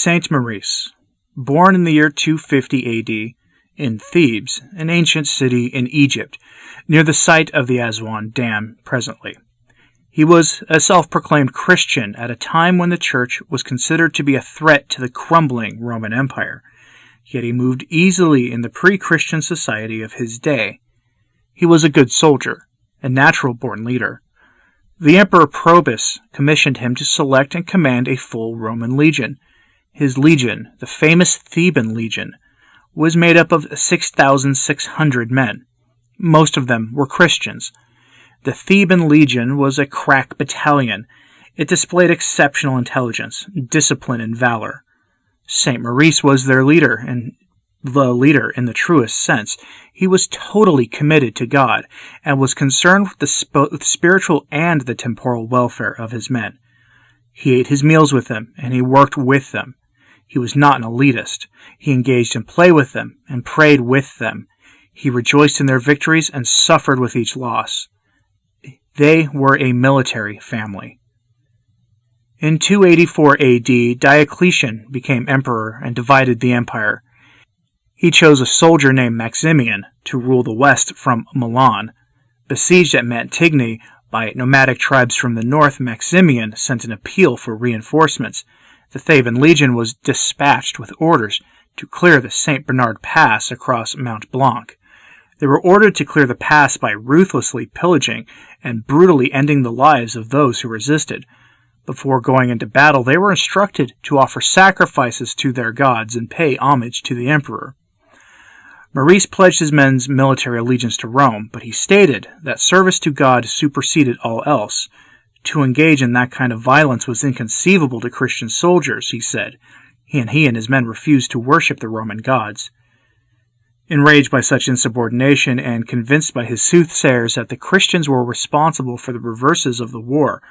Saint Maurice, born in the year 250 AD in Thebes, an ancient city in Egypt, near the site of the Aswan Dam presently. He was a self-proclaimed Christian at a time when the church was considered to be a threat to the crumbling Roman Empire, yet he moved easily in the pre-Christian society of his day. He was a good soldier, a natural-born leader. The Emperor Probus commissioned him to select and command a full Roman legion. His legion, the famous Theban legion, was made up of 6,600 men. Most of them were Christians. The Theban legion was a crack battalion. It displayed exceptional intelligence, discipline, and valor. Saint Maurice was their leader, and the leader in the truest sense. He was totally committed to God and was concerned with the spiritual and the temporal welfare of his men. He ate his meals with them, and he worked with them. He was not an elitist. He engaged in play with them and prayed with them. He rejoiced in their victories and suffered with each loss. They were a military family. In 284 AD, Diocletian became emperor and divided the empire. He chose a soldier named Maximian to rule the west from Milan. Besieged at Mantigny by nomadic tribes from the north, Maximian sent an appeal for reinforcements. The Theban legion was dispatched with orders to clear the St. Bernard Pass across Mount Blanc. They were ordered to clear the pass by ruthlessly pillaging and brutally ending the lives of those who resisted. Before going into battle, they were instructed to offer sacrifices to their gods and pay homage to the emperor. Maurice pledged his men's military allegiance to Rome, but he stated that service to God superseded all else. To engage in that kind of violence was inconceivable to Christian soldiers, he said. He and his men refused to worship the Roman gods. Enraged by such insubordination and convinced by his soothsayers that the Christians were responsible for the reverses of the war,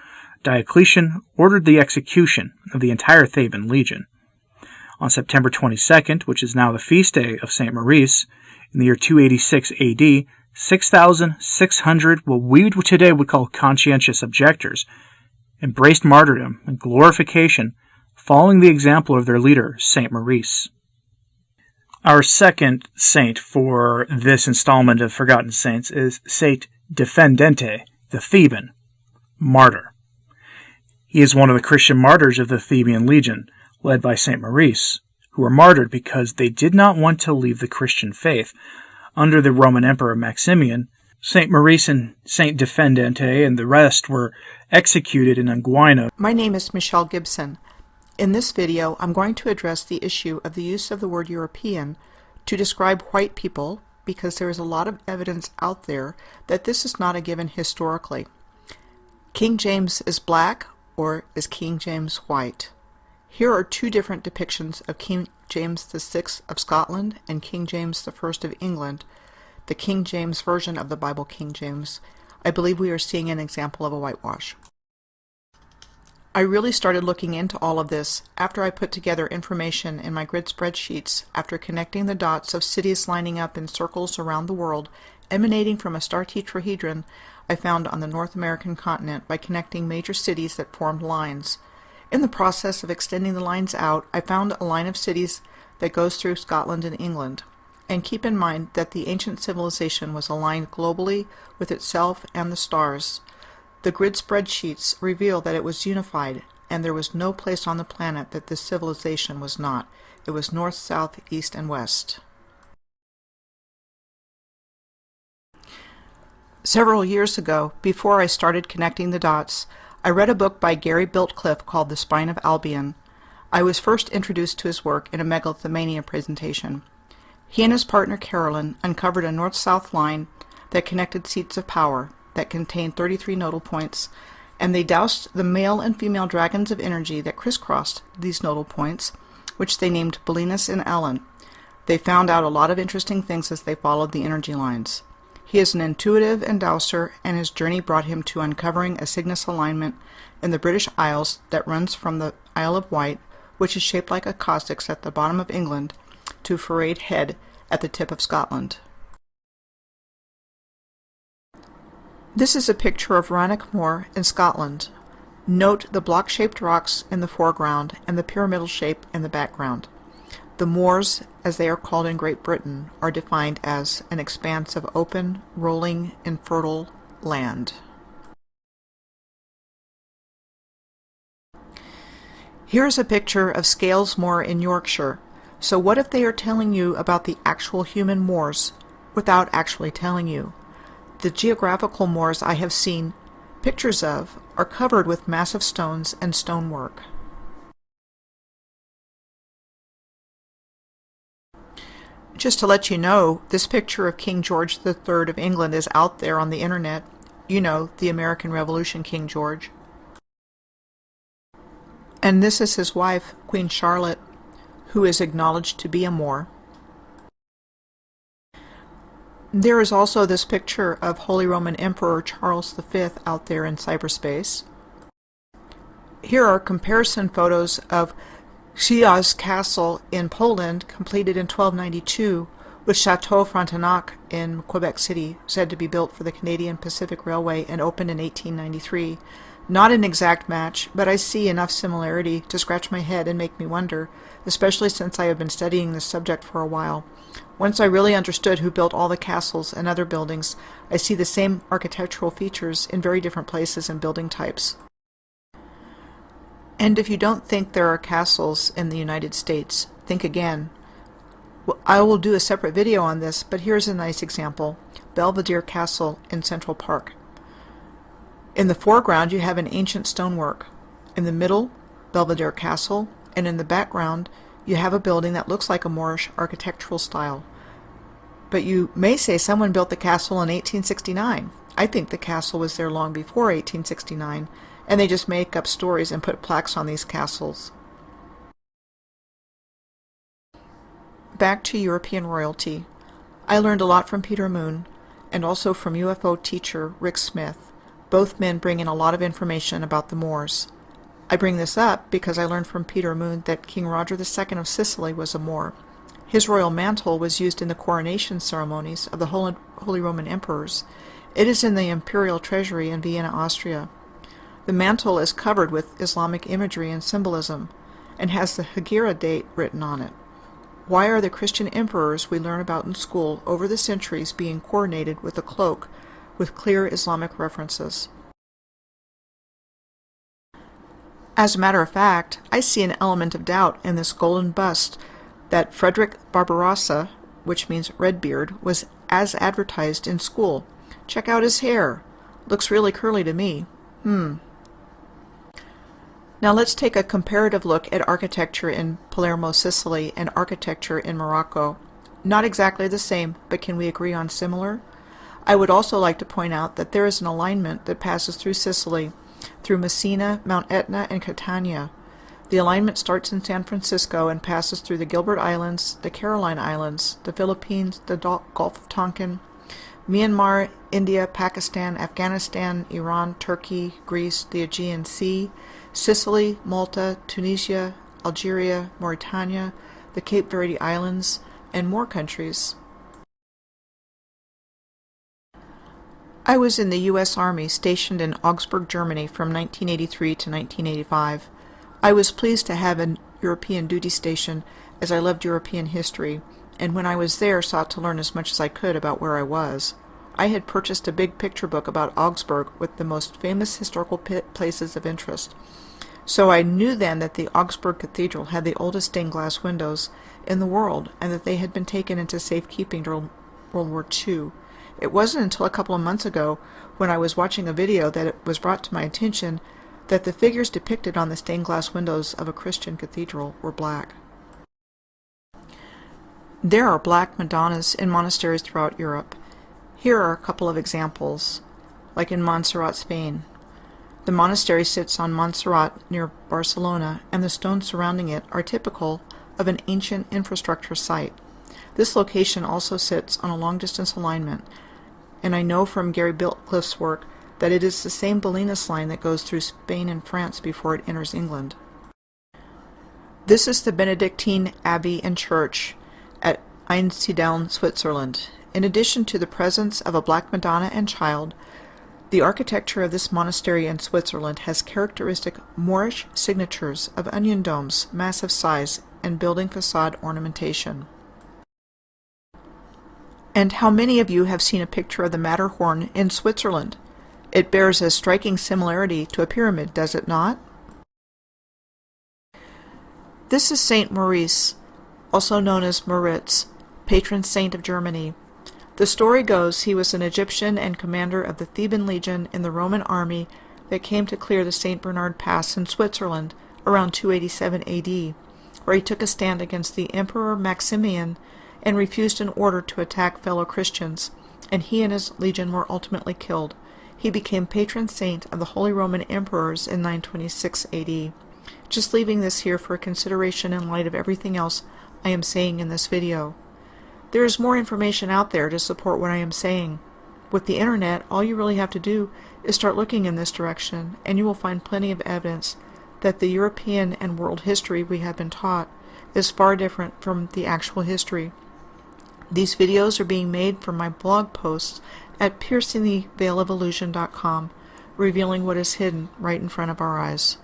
Diocletian ordered the execution of the entire Theban legion. On September 22nd, which is now the feast day of St. Maurice, in the year 286 AD, 6,600, what we today would call conscientious objectors, embraced martyrdom and glorification, following the example of their leader, St. Maurice. Our second saint for this installment of Forgotten Saints is Saint Defendente, the Theban martyr. He is one of the Christian martyrs of the Theban legion, led by St. Maurice, who were martyred because they did not want to leave the Christian faith. Under the Roman Emperor Maximian, St. Maurice and Saint Defendente and the rest were executed in Anguino. My name is Michelle Gibson. In this video, I'm going to address the issue of the use of the word European to describe white people, because there is a lot of evidence out there that this is not a given historically. King James is black, or is King James white? Here are two different depictions of King James VI of Scotland and King James I of England, the King James version of the Bible King James. I believe we are seeing an example of a whitewash. I really started looking into all of this after I put together information in my grid spreadsheets after connecting the dots of cities lining up in circles around the world emanating from a star tetrahedron I found on the North American continent by connecting major cities that formed lines. In the process of extending the lines out, I found a line of cities that goes through Scotland and England. And keep in mind that the ancient civilization was aligned globally with itself and the stars. The grid spreadsheets reveal that it was unified, and there was no place on the planet that this civilization was not. It was north, south, east, and west. Several years ago, before I started connecting the dots, I read a book by Gary Biltcliffe called The Spine of Albion. I was first introduced to his work in a megalithomania presentation. He and his partner Carolyn uncovered a north-south line that connected seats of power that contained 33 nodal points, and they doused the male and female dragons of energy that crisscrossed these nodal points, which they named Belinus and Allen. They found out a lot of interesting things as they followed the energy lines. He is an intuitive and dowser, and his journey brought him to uncovering a Cygnus alignment in the British Isles that runs from the Isle of Wight, which is shaped like a coccyx at the bottom of England, to Faraid Head at the tip of Scotland. This is a picture of Rannoch Moor in Scotland. Note the block-shaped rocks in the foreground and the pyramidal shape in the background. The moors, as they are called in Great Britain, are defined as an expanse of open, rolling, and fertile land. Here is a picture of Scales Moor in Yorkshire. So what if they are telling you about the actual human moors without actually telling you? The geographical moors I have seen pictures of are covered with massive stones and stonework. Just to let you know, this picture of King George III of England is out there on the internet. You know, the American Revolution King George. And this is his wife, Queen Charlotte, who is acknowledged to be a Moor. There is also this picture of Holy Roman Emperor Charles V out there in cyberspace. Here are comparison photos of Siaz Castle in Poland, completed in 1292, with Chateau Frontenac in Quebec City, said to be built for the Canadian Pacific Railway and opened in 1893. Not an exact match, but I see enough similarity to scratch my head and make me wonder, especially since I have been studying this subject for a while. Once I really understood who built all the castles and other buildings, I see the same architectural features in very different places and building types. And if you don't think there are castles in the United States, think again. Well, I will do a separate video on this, but here's a nice example. Belvedere Castle in Central Park. In the foreground you have an ancient stonework. In the middle, Belvedere Castle, and in the background you have a building that looks like a Moorish architectural style. But you may say someone built the castle in 1869. I think the castle was there long before 1869, and they just make up stories and put plaques on these castles. Back to European royalty. I learned a lot from Peter Moon, and also from UFO teacher Rick Smith. Both men bring in a lot of information about the Moors. I bring this up because I learned from Peter Moon that King Roger II of Sicily was a Moor. His royal mantle was used in the coronation ceremonies of the Holy Roman Emperors. It is in the imperial treasury in Vienna, Austria. The mantle is covered with Islamic imagery and symbolism, and has the Hegira date written on it. Why are the Christian emperors we learn about in school over the centuries being coordinated with a cloak with clear Islamic references? As a matter of fact, I see an element of doubt in this golden bust that Frederick Barbarossa, which means Redbeard, was as advertised in school. Check out his hair. Looks really curly to me. Now let's take a comparative look at architecture in Palermo, Sicily, and architecture in Morocco. Not exactly the same, but can we agree on similar? I would also like to point out that there is an alignment that passes through Sicily, through Messina, Mount Etna, and Catania. The alignment starts in San Francisco and passes through the Gilbert Islands, the Caroline Islands, the Philippines, the Gulf of Tonkin, Myanmar, India, Pakistan, Afghanistan, Iran, Turkey, Greece, the Aegean Sea, Sicily, Malta, Tunisia, Algeria, Mauritania, the Cape Verde Islands, and more countries. I was in the U.S. Army stationed in Augsburg, Germany from 1983 to 1985. I was pleased to have a European duty station as I loved European history, and when I was there sought to learn as much as I could about where I was. I had purchased a big picture book about Augsburg with the most famous historical places of interest. So I knew then that the Augsburg Cathedral had the oldest stained glass windows in the world, and that they had been taken into safekeeping during World War II. It wasn't until a couple of months ago, when I was watching a video, that it was brought to my attention that the figures depicted on the stained glass windows of a Christian cathedral were black. There are black Madonnas in monasteries throughout Europe. Here are a couple of examples, like in Montserrat, Spain. The monastery sits on Montserrat near Barcelona, and the stones surrounding it are typical of an ancient infrastructure site. This location also sits on a long-distance alignment, and I know from Gary Biltcliffe's work that it is the same Bolinas line that goes through Spain and France before it enters England. This is the Benedictine Abbey and Church at Einsiedeln, Switzerland. In addition to the presence of a black Madonna and child, The architecture of this monastery in Switzerland has characteristic Moorish signatures of onion domes, massive size, and building facade ornamentation. And how many of you have seen a picture of the Matterhorn in Switzerland? It bears a striking similarity to a pyramid, does it not? This is Saint Maurice, also known as Moritz, patron saint of Germany. The story goes he was an Egyptian and commander of the Theban legion in the Roman army that came to clear the St. Bernard Pass in Switzerland around 287 AD, where he took a stand against the Emperor Maximian and refused an order to attack fellow Christians, and he and his legion were ultimately killed. He became patron saint of the Holy Roman Emperors in 926 AD. Just leaving this here for consideration in light of everything else I am saying in this video. There is more information out there to support what I am saying. With the internet, all you really have to do is start looking in this direction, and you will find plenty of evidence that the European and world history we have been taught is far different from the actual history. These videos are being made from my blog posts at piercingtheveilofillusion.com, revealing what is hidden right in front of our eyes.